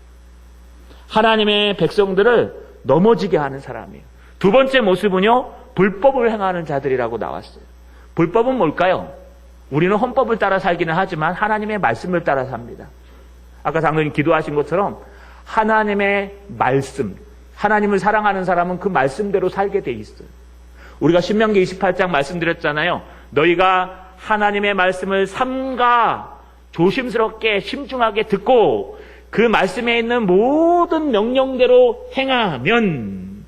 하나님의 백성들을 넘어지게 하는 사람이에요. 두 번째 모습은요, 불법을 행하는 자들이라고 나왔어요. 불법은 뭘까요? 우리는 헌법을 따라 살기는 하지만 하나님의 말씀을 따라 삽니다. 아까 장로님 기도하신 것처럼 하나님의 말씀, 하나님을 사랑하는 사람은 그 말씀대로 살게 돼 있어요. 우리가 신명기 28장 말씀드렸잖아요. 너희가 하나님의 말씀을 삼가 조심스럽게 심중하게 듣고 그 말씀에 있는 모든 명령대로 행하면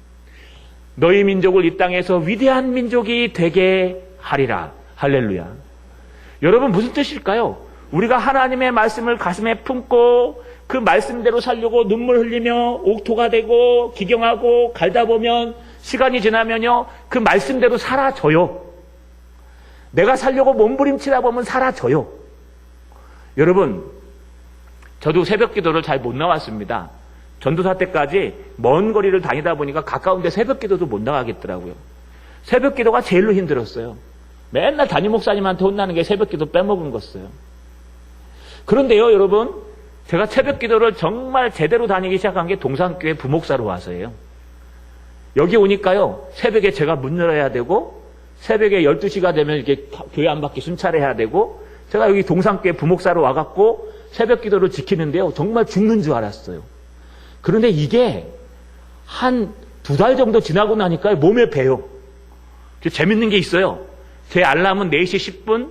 너희 민족을 이 땅에서 위대한 민족이 되게 하리라. 할렐루야. 여러분, 무슨 뜻일까요? 우리가 하나님의 말씀을 가슴에 품고 그 말씀대로 살려고 눈물 흘리며 옥토가 되고 기경하고 갈다 보면 시간이 지나면요, 그 말씀대로 사라져요. 내가 살려고 몸부림치다 보면 사라져요. 여러분, 저도 새벽 기도를 잘 못 나왔습니다. 전도사 때까지 먼 거리를 다니다 보니까 가까운데 새벽 기도도 못 나가겠더라고요. 새벽 기도가 제일로 힘들었어요. 맨날 담임 목사님한테 혼나는 게 새벽 기도 빼먹은 거였어요. 그런데요, 여러분, 제가 새벽 기도를 정말 제대로 다니기 시작한 게 동산교회 부목사로 와서예요. 여기 오니까요, 새벽에 제가 문 열어야 되고, 새벽에 12시가 되면 이렇게 교회 안 밖에 순찰해야 되고, 제가 여기 동산교회 부목사로 와갖고 새벽 기도를 지키는데요, 정말 죽는 줄 알았어요. 그런데 이게 한 2달 정도 지나고 나니까 몸에 배요. 재밌는 게 있어요. 제 알람은 4시 10분,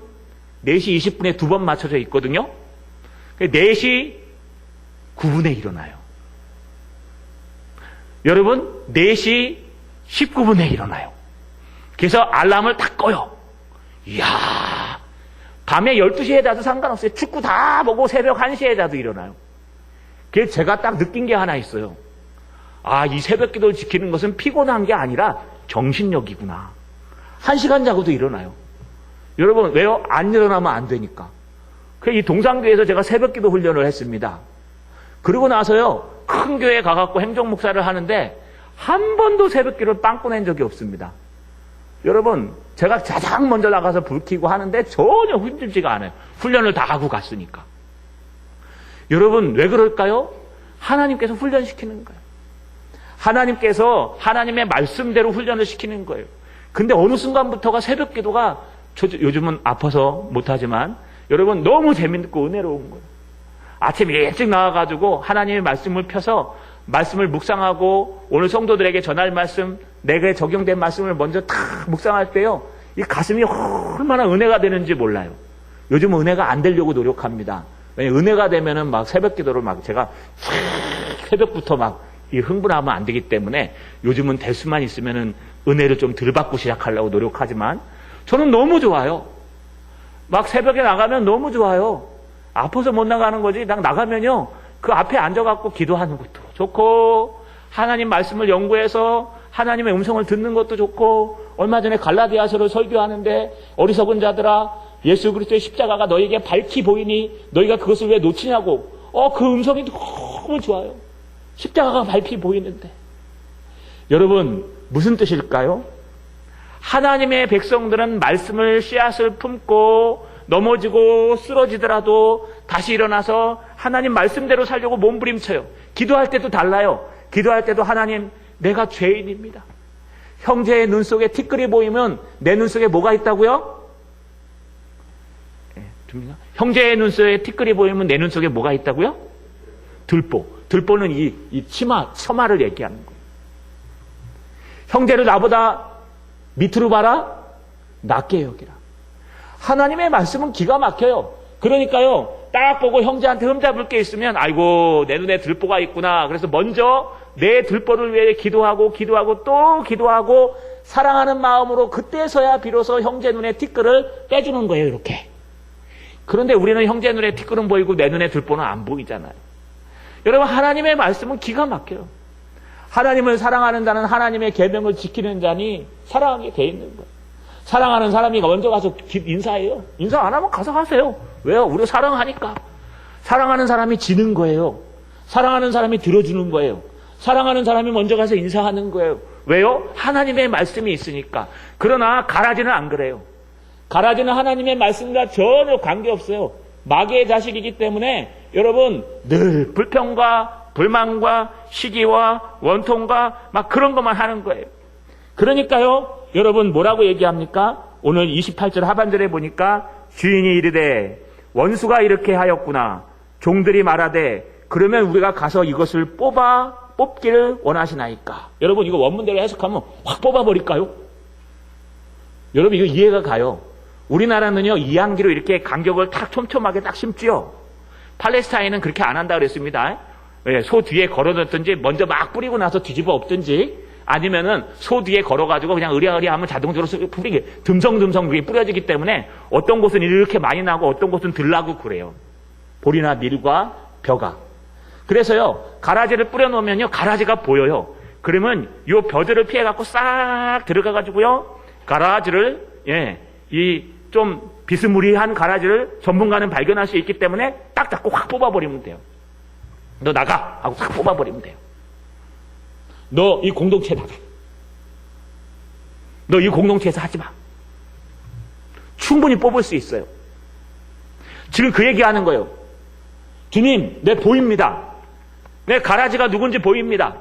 4시 20분에 2번 맞춰져 있거든요. 4시 9분에 일어나요. 여러분, 4시 19분에 일어나요. 그래서 알람을 딱 꺼요. 이야, 밤에 12시에 자도 상관없어요. 축구 다 보고 새벽 1시에 자도 일어나요. 그래서 제가 딱 느낀 게 하나 있어요. 아, 이 새벽 기도를 지키는 것은 피곤한 게 아니라 정신력이구나. 1시간 자고도 일어나요. 여러분, 왜요? 안 일어나면 안 되니까. 그래서 이 동산교회에서 제가 새벽 기도 훈련을 했습니다. 그러고 나서요, 큰 교회에 가갖고 행정목사를 하는데 한 번도 새벽 기도를 빵꾸 낸 적이 없습니다. 여러분, 제가 가장 먼저 나가서 불 켜고 하는데 전혀 힘들지가 않아요. 훈련을 다 하고 갔으니까. 여러분, 왜 그럴까요? 하나님께서 훈련시키는 거예요. 하나님께서 하나님의 말씀대로 훈련을 시키는 거예요. 근데 어느 순간부터가 새벽 기도가, 요즘은 아파서 못하지만 여러분, 너무 재밌고 은혜로운 거예요. 아침 일찍 나와가지고 하나님의 말씀을 펴서 말씀을 묵상하고 오늘 성도들에게 전할 말씀, 내게 적용된 말씀을 먼저 탁 묵상할 때요, 이 가슴이 얼마나 은혜가 되는지 몰라요. 요즘은 은혜가 안 되려고 노력합니다. 왜냐면 은혜가 되면은 막 새벽 기도를 막 제가 새벽부터 막 이 흥분하면 안 되기 때문에 요즘은 될 수만 있으면은 은혜를 좀 덜 받고 시작하려고 노력하지만 저는 너무 좋아요. 막 새벽에 나가면 너무 좋아요. 아파서 못 나가는 거지. 나가면요, 그 앞에 앉아갖고 기도하는 것도 좋고, 하나님 말씀을 연구해서 하나님의 음성을 듣는 것도 좋고, 얼마 전에 갈라디아서를 설교하는데 어리석은 자들아, 예수 그리스도의 십자가가 너에게 밝히 보이니 너희가 그것을 왜 놓치냐고. 그 음성이 너무 좋아요. 십자가가 밝히 보이는데. 여러분, 무슨 뜻일까요? 하나님의 백성들은 말씀을 씨앗을 품고 넘어지고 쓰러지더라도 다시 일어나서 하나님 말씀대로 살려고 몸부림쳐요. 기도할 때도 달라요. 기도할 때도 하나님, 내가 죄인입니다. 형제의 눈 속에 티끌이 보이면 내 눈 속에 뭐가 있다고요? 형제의 눈 속에 티끌이 보이면 내 눈 속에 뭐가 있다고요? 들보. 들보는 이 처마를 얘기하는 거예요. 형제를 나보다 밑으로 봐라? 낮게 여기라. 하나님의 말씀은 기가 막혀요. 그러니까요, 딱 보고 형제한테 흠잡을 게 있으면, 아이고, 내 눈에 들보가 있구나. 그래서 먼저 내 들보를 위해 기도하고 또 기도하고 사랑하는 마음으로 그때서야 비로소 형제 눈에 티끌을 빼주는 거예요, 이렇게. 그런데 우리는 형제 눈에 티끌은 보이고 내 눈에 들보는 안 보이잖아요. 여러분, 하나님의 말씀은 기가 막혀요. 하나님을 사랑하는 자는 하나님의 계명을 지키는 자니 사랑하게 돼 있는 거예요. 사랑하는 사람이 먼저 가서 인사해요. 인사 안 하면 가서 하세요. 왜요? 우리가 사랑하니까. 사랑하는 사람이 지는 거예요. 사랑하는 사람이 들어주는 거예요. 사랑하는 사람이 먼저 가서 인사하는 거예요. 왜요? 하나님의 말씀이 있으니까. 그러나 가라지는 안 그래요. 가라지는 하나님의 말씀과 전혀 관계없어요. 마귀의 자식이기 때문에 여러분, 늘 불평과 불만과 시기와 원통과 막 그런 것만 하는 거예요. 그러니까요, 여러분 뭐라고 얘기합니까? 오늘 28절 하반절에 보니까 주인이 이르되 원수가 이렇게 하였구나. 종들이 말하되 그러면 우리가 가서 이것을 뽑기를 원하시나이까. 여러분, 이거 원문대로 해석하면 확 뽑아버릴까요? 여러분, 이거 이해가 가요. 우리나라는요, 이항기로 이렇게 간격을 탁 촘촘하게 딱 심지요. 팔레스타인은 그렇게 안 한다 그랬습니다. 소 뒤에 걸어놓든지 먼저 막 뿌리고 나서 뒤집어 엎든지, 아니면은 소 뒤에 걸어가지고 그냥 으랴으랴하면 자동적으로 뿌리게 듬성듬성 위에 뿌려지기 때문에 어떤 곳은 이렇게 많이 나고 어떤 곳은 덜 나고 그래요. 볼이나 밀과 벼가. 그래서요, 가라지를 뿌려놓으면요, 가라지가 보여요. 그러면 요 벼들을 피해갖고 싹 들어가가지고요, 가라지를, 이 좀 비스무리한 가라지를 전문가는 발견할 수 있기 때문에 딱 잡고 확 뽑아버리면 돼요. 너 나가! 하고 싹 뽑아버리면 돼요. 너 이 공동체 나가. 너 이 공동체에서 하지 마. 충분히 뽑을 수 있어요. 지금 그 얘기하는 거예요. 주님, 내 보입니다. 내 가라지가 누군지 보입니다.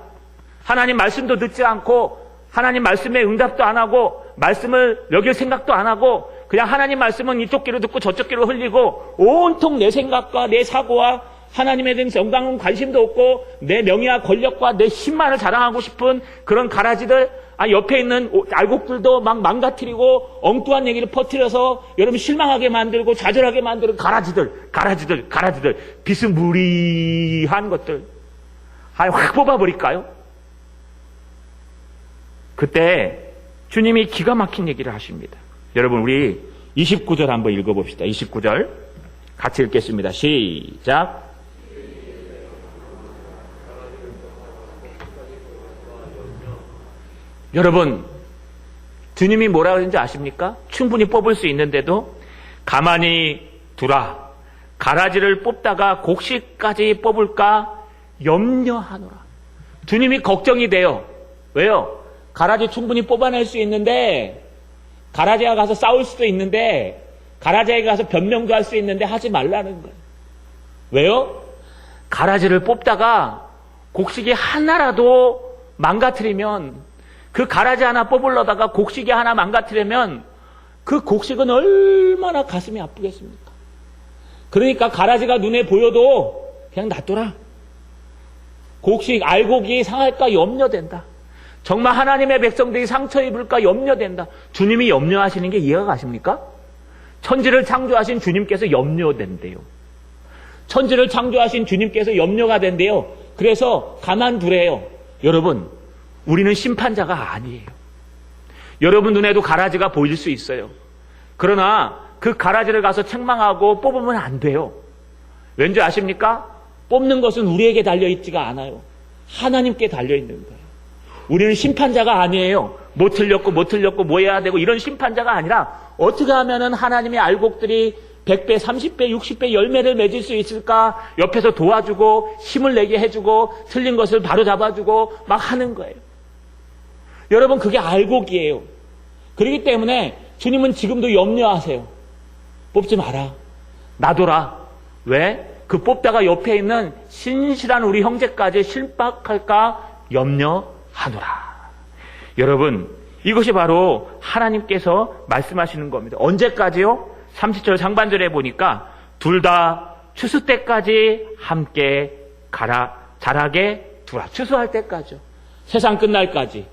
하나님 말씀도 듣지 않고 하나님 말씀에 응답도 안 하고 말씀을 여길 생각도 안 하고 그냥 하나님 말씀은 이쪽 귀로 듣고 저쪽 귀로 흘리고 온통 내 생각과 내 사고와 하나님에 대한 정당한 관심도 없고 내 명예와 권력과 내 힘만을 자랑하고 싶은 그런 가라지들, 옆에 있는 알곡들도 막 망가뜨리고 엉뚱한 얘기를 퍼뜨려서 여러분 실망하게 만들고 좌절하게 만드는 가라지들 비스무리한 것들 확 뽑아버릴까요? 그때 주님이 기가 막힌 얘기를 하십니다. 여러분, 우리 29절 한번 읽어봅시다. 29절 같이 읽겠습니다. 시작. 여러분, 주님이 뭐라 그러는지 아십니까? 충분히 뽑을 수 있는데도 가만히 두라. 가라지를 뽑다가 곡식까지 뽑을까 염려하노라. 주님이 걱정이 돼요. 왜요? 가라지 충분히 뽑아낼 수 있는데, 가라지가 가서 싸울 수도 있는데, 가라지에 가서 변명도 할 수 있는데 하지 말라는 거예요. 왜요? 가라지를 뽑다가 곡식이 하나라도 망가뜨리면, 그 가라지 하나 뽑으려다가 곡식이 하나 망가뜨리면 그 곡식은 얼마나 가슴이 아프겠습니까? 그러니까 가라지가 눈에 보여도 그냥 놔둬라. 곡식, 알곡이 상할까 염려된다. 정말 하나님의 백성들이 상처 입을까 염려된다. 주님이 염려하시는 게 이해가 가십니까? 천지를 창조하신 주님께서 염려된대요. 천지를 창조하신 주님께서 염려가 된대요. 그래서 가만두래요. 여러분, 우리는 심판자가 아니에요. 여러분 눈에도 가라지가 보일 수 있어요. 그러나 그 가라지를 가서 책망하고 뽑으면 안 돼요. 왠지 아십니까? 뽑는 것은 우리에게 달려있지가 않아요. 하나님께 달려있는 거예요. 우리는 심판자가 아니에요. 뭐 틀렸고 뭐 해야 되고 이런 심판자가 아니라 어떻게 하면은 하나님의 알곡들이 100배, 30배, 60배 열매를 맺을 수 있을까? 옆에서 도와주고 힘을 내게 해주고 틀린 것을 바로 잡아주고 막 하는 거예요. 여러분, 그게 알곡이에요. 그렇기 때문에 주님은 지금도 염려하세요. 뽑지 마라. 놔둬라. 왜? 그 뽑다가 옆에 있는 신실한 우리 형제까지 실박할까 염려하노라. 여러분, 이것이 바로 하나님께서 말씀하시는 겁니다. 언제까지요? 30절 상반절에 보니까 둘 다 추수 때까지 함께 자라게 두라. 추수할 때까지요. 세상 끝날까지.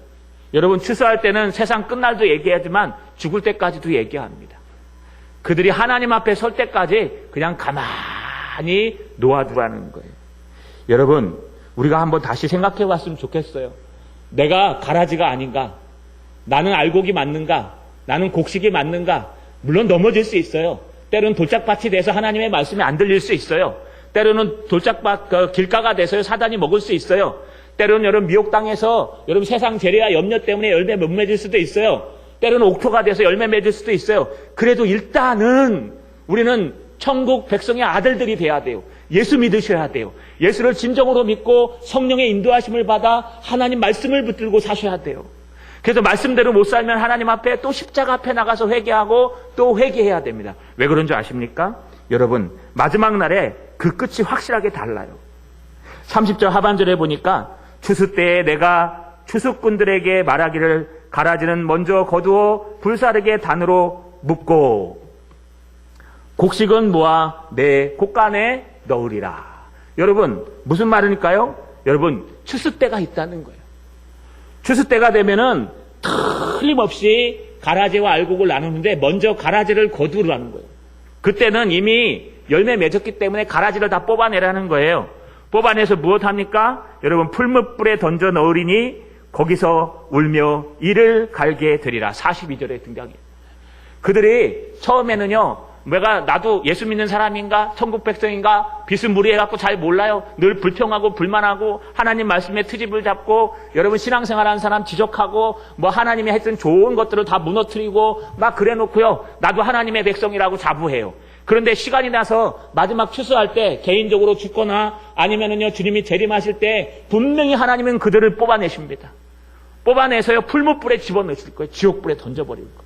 여러분, 추수할 때는 세상 끝날도 얘기하지만 죽을 때까지도 얘기합니다. 그들이 하나님 앞에 설 때까지 그냥 가만히 놓아두라는 거예요. 여러분, 우리가 한번 다시 생각해 봤으면 좋겠어요. 내가 가라지가 아닌가? 나는 알곡이 맞는가? 나는 곡식이 맞는가? 물론 넘어질 수 있어요. 때로는 돌짝밭이 돼서 하나님의 말씀이 안 들릴 수 있어요. 때로는 돌짝밭 길가가 돼서 사단이 먹을 수 있어요. 때로는 여러분 미혹당해서 여러분 세상 재래와 염려 때문에 열매 못 맺을 수도 있어요. 때로는 옥토가 돼서 열매 맺을 수도 있어요. 그래도 일단은 우리는 천국 백성의 아들들이 돼야 돼요. 예수 믿으셔야 돼요. 예수를 진정으로 믿고 성령의 인도하심을 받아 하나님 말씀을 붙들고 사셔야 돼요. 그래서 말씀대로 못 살면 하나님 앞에 또 십자가 앞에 나가서 회개하고 또 회개해야 됩니다. 왜 그런 줄 아십니까? 여러분, 마지막 날에 그 끝이 확실하게 달라요. 30절 하반절에 보니까 추수 때에 내가 추수꾼들에게 말하기를 가라지는 먼저 거두어 불사르게 단으로 묶고 곡식은 모아 내 곡간에 넣으리라. 여러분, 무슨 말일까요? 여러분, 추수 때가 있다는 거예요. 추수 때가 되면은 틀림없이 가라지와 알곡을 나누는데 먼저 가라지를 거두라는 거예요. 그때는 이미 열매 맺었기 때문에 가라지를 다 뽑아내라는 거예요. 뽑아내서 무엇합니까? 여러분, 풀무불에 던져 넣으리니 거기서 울며 이를 갈게 되리라. 42절에 등장해요. 그들이 처음에는요, 나도 예수 믿는 사람인가? 천국 백성인가? 비스무리해갖고 잘 몰라요. 늘 불평하고 불만하고 하나님 말씀에 트집을 잡고 여러분 신앙생활하는 사람 지적하고 뭐 하나님이 했던 좋은 것들을 다 무너뜨리고 막 그래놓고요. 나도 하나님의 백성이라고 자부해요. 그런데 시간이 나서 마지막 추수할 때 개인적으로 죽거나 아니면은요 주님이 재림하실 때 분명히 하나님은 그들을 뽑아내십니다. 뽑아내서요 풀무불에 집어넣으실 거예요. 지옥불에 던져버릴 거예요.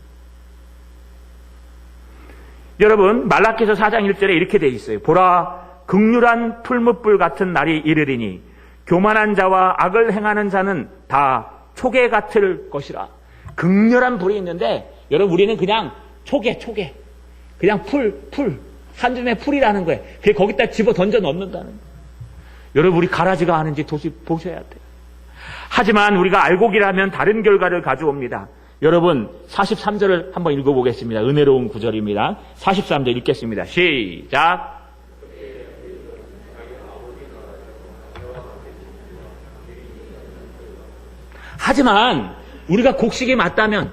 여러분, 말라기서 4장 1절에 이렇게 돼 있어요. 보라, 극률한 풀무불 같은 날이 이르리니 교만한 자와 악을 행하는 자는 다 초계 같을 것이라. 극렬한 불이 있는데 여러분 우리는 그냥 초계 그냥 풀 한 줌의 풀이라는 거예요. 그게 거기다 집어 던져 넣는다는 거예요. 여러분, 우리 가라지가 아는지 도시 보셔야 돼요. 하지만 우리가 알곡이라면 다른 결과를 가져옵니다. 여러분, 43절을 한번 읽어보겠습니다. 은혜로운 구절입니다. 43절 읽겠습니다. 시작. 하지만 우리가 곡식이 맞다면,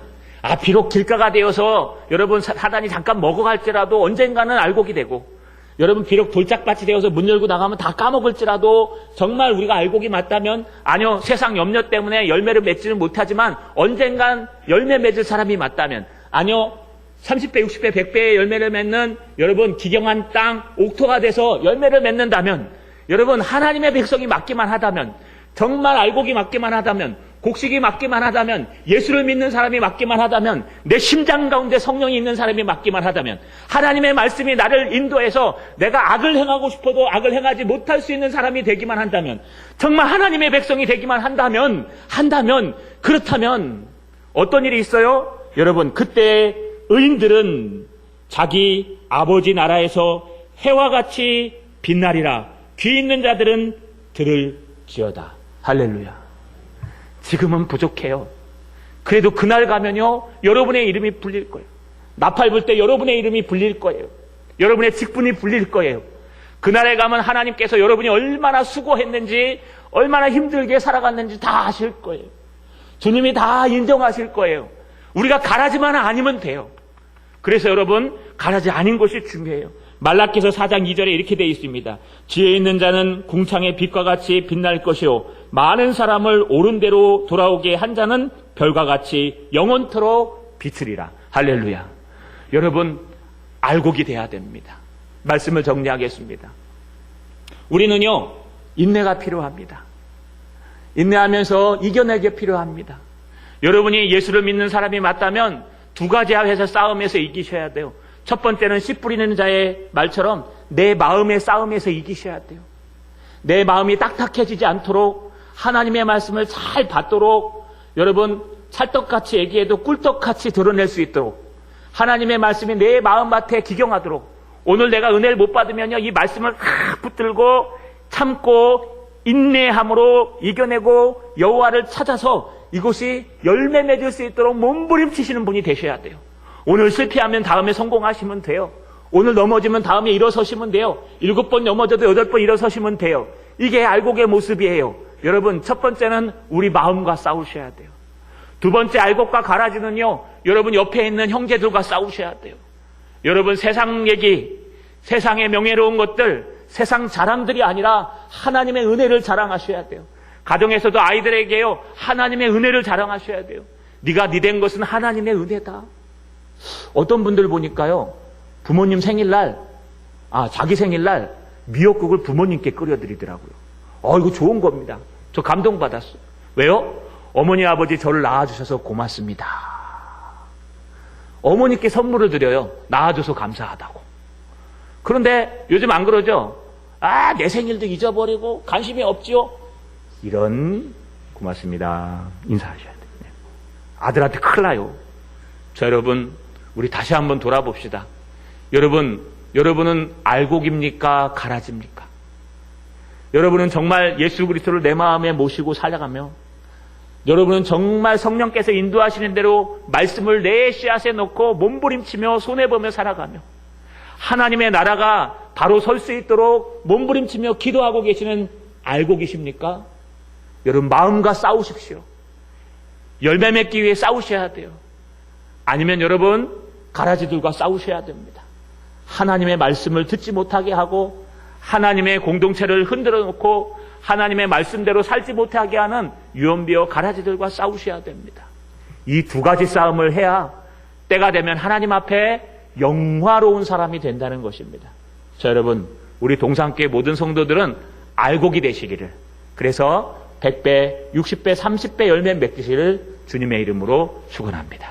비록 길가가 되어서 여러분 사단이 잠깐 먹어갈지라도 언젠가는 알곡이 되고, 여러분 비록 돌짝밭이 되어서 문 열고 나가면 다 까먹을지라도 정말 우리가 알곡이 맞다면, 아니요 세상 염려 때문에 열매를 맺지는 못하지만 언젠간 열매 맺을 사람이 맞다면, 아니요 30배, 60배, 100배의 열매를 맺는 여러분 기경한 땅 옥토가 돼서 열매를 맺는다면, 여러분 하나님의 백성이 맞기만 하다면, 정말 알곡이 맞기만 하다면, 곡식이 맞기만 하다면, 예수를 믿는 사람이 맞기만 하다면, 내 심장 가운데 성령이 있는 사람이 맞기만 하다면, 하나님의 말씀이 나를 인도해서 내가 악을 행하고 싶어도 악을 행하지 못할 수 있는 사람이 되기만 한다면, 정말 하나님의 백성이 되기만 한다면 그렇다면 어떤 일이 있어요? 여러분, 그때 의인들은 자기 아버지 나라에서 해와 같이 빛나리라. 귀 있는 자들은 들을지어다. 할렐루야. 지금은 부족해요. 그래도 그날 가면요 여러분의 이름이 불릴 거예요. 나팔 불 때 여러분의 이름이 불릴 거예요. 여러분의 직분이 불릴 거예요. 그날에 가면 하나님께서 여러분이 얼마나 수고했는지, 얼마나 힘들게 살아갔는지 다 아실 거예요. 주님이 다 인정하실 거예요. 우리가 가라지만 아니면 돼요. 그래서 여러분, 가라지 아닌 것이 중요해요. 말라기서 4장 2절에 이렇게 되어 있습니다. 지혜 있는 자는 궁창의 빛과 같이 빛날 것이요 많은 사람을 옳은 대로 돌아오게 한 자는 별과 같이 영원토록 비추리라. 할렐루야. 여러분, 알곡이 돼야 됩니다. 말씀을 정리하겠습니다. 우리는요, 인내가 필요합니다. 인내하면서 이겨내게 필요합니다. 여러분이 예수를 믿는 사람이 맞다면 두 가지 앞에서 싸움에서 이기셔야 돼요. 첫 번째는 씨 뿌리는 자의 말처럼 내 마음의 싸움에서 이기셔야 돼요. 내 마음이 딱딱해지지 않도록 하나님의 말씀을 잘 받도록 여러분 찰떡같이 얘기해도 꿀떡같이 드러낼 수 있도록 하나님의 말씀이 내 마음밭에 기경하도록 오늘 내가 은혜를 못 받으면요 이 말씀을 붙들고 참고 인내함으로 이겨내고 여호와를 찾아서 이곳이 열매 맺을 수 있도록 몸부림치시는 분이 되셔야 돼요. 오늘 실패하면 다음에 성공하시면 돼요. 오늘 넘어지면 다음에 일어서시면 돼요. 7번 넘어져도 8번 일어서시면 돼요. 이게 알곡의 모습이에요. 여러분, 첫 번째는 우리 마음과 싸우셔야 돼요. 두 번째 알곡과 가라지는요, 여러분 옆에 있는 형제들과 싸우셔야 돼요. 여러분 세상 얘기, 세상의 명예로운 것들, 세상 자랑들이 아니라 하나님의 은혜를 자랑하셔야 돼요. 가정에서도 아이들에게요, 하나님의 은혜를 자랑하셔야 돼요. 네가 네 된 것은 하나님의 은혜다. 어떤 분들 보니까요, 부모님 생일날, 자기 생일날 미역국을 부모님께 끓여드리더라고요. 이거 좋은 겁니다. 저 감동받았어요. 왜요? 어머니, 아버지 저를 낳아주셔서 고맙습니다. 어머니께 선물을 드려요. 낳아줘서 감사하다고. 그런데 요즘 안 그러죠? 내 생일도 잊어버리고 관심이 없지요? 이런 고맙습니다. 인사하셔야 돼요. 아들한테 큰일 나요. 자, 여러분, 우리 다시 한번 돌아봅시다. 여러분은 알곡입니까? 가라지입니까? 여러분은 정말 예수 그리스도를 내 마음에 모시고 살아가며 여러분은 정말 성령께서 인도하시는 대로 말씀을 내 씨앗에 넣고 몸부림치며 손해보며 살아가며 하나님의 나라가 바로 설 수 있도록 몸부림치며 기도하고 계시는 알곡이십니까? 여러분 마음과 싸우십시오. 열매 맺기 위해 싸우셔야 돼요. 아니면 여러분 가라지들과 싸우셔야 됩니다. 하나님의 말씀을 듣지 못하게 하고 하나님의 공동체를 흔들어 놓고 하나님의 말씀대로 살지 못하게 하는 유언비어 가라지들과 싸우셔야 됩니다. 이 두 가지 싸움을 해야 때가 되면 하나님 앞에 영화로운 사람이 된다는 것입니다. 자, 여러분, 우리 동산교회 모든 성도들은 알곡이 되시기를, 그래서 100배, 60배, 30배 열매 맺기를 주님의 이름으로 축원합니다.